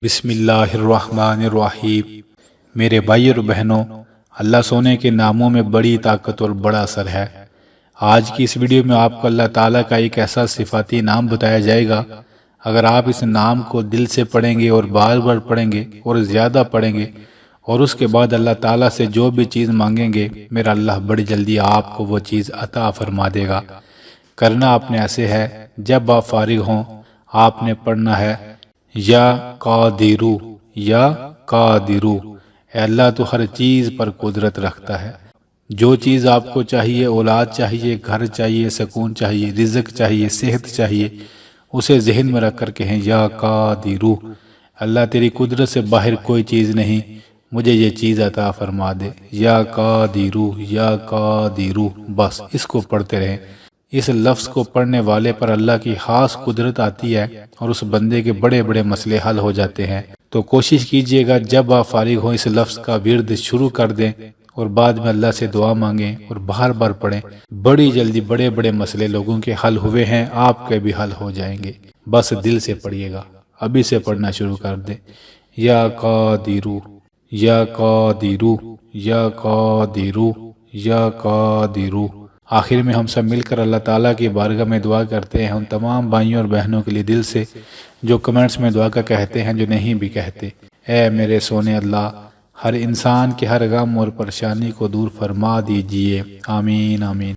بسم اللہ الرحمن الرحیم۔ میرے بھائی اور بہنوں، اللہ سونے کے ناموں میں بڑی طاقت اور بڑا اثر ہے۔ آج کی اس ویڈیو میں آپ کو اللہ تعالیٰ کا ایک ایسا صفاتی نام بتایا جائے گا، اگر آپ اس نام کو دل سے پڑھیں گے اور بار بار پڑھیں گے اور زیادہ پڑھیں گے اور اس کے بعد اللہ تعالیٰ سے جو بھی چیز مانگیں گے، میرا اللہ بڑی جلدی آپ کو وہ چیز عطا فرما دے گا۔ کرنا آپ نے ایسے ہے، جب آپ فارغ ہوں آپ نے پڑھنا ہے یا قادرو یا قادرو، اے اللہ تو ہر چیز پر قدرت رکھتا ہے۔ جو چیز آپ کو چاہیے، اولاد چاہیے، گھر چاہیے، سکون چاہیے، رزق چاہیے، صحت چاہیے، اسے ذہن میں رکھ کر کہیں یا قادرو، اللہ تیری قدرت سے باہر کوئی چیز نہیں، مجھے یہ چیز عطا فرما دے، یا قادرو یا قادرو، بس اس کو پڑھتے رہیں۔ اس لفظ کو پڑھنے والے پر اللہ کی خاص قدرت آتی ہے اور اس بندے کے بڑے بڑے مسئلے حل ہو جاتے ہیں۔ تو کوشش کیجئے گا جب آپ فارغ ہوں اس لفظ کا ورد شروع کر دیں اور بعد میں اللہ سے دعا مانگیں اور بار بار پڑھیں۔ بڑی جلدی بڑے بڑے مسئلے لوگوں کے حل ہوئے ہیں، آپ کے بھی حل ہو جائیں گے۔ بس دل سے پڑھیے گا، ابھی سے پڑھنا شروع کر دیں۔ یا قادرو یا قادرو یا قادرو یا قادرو۔ آخر میں ہم سب مل کر اللہ تعالیٰ کی بارگاہ میں دعا کرتے ہیں، ان تمام بھائیوں اور بہنوں کے لیے دل سے جو کمنٹس میں دعا کا کہتے ہیں، جو نہیں بھی کہتے۔ اے میرے سونے اللہ، ہر انسان کے ہر غم اور پریشانی کو دور فرما دیجئے، آمین آمین۔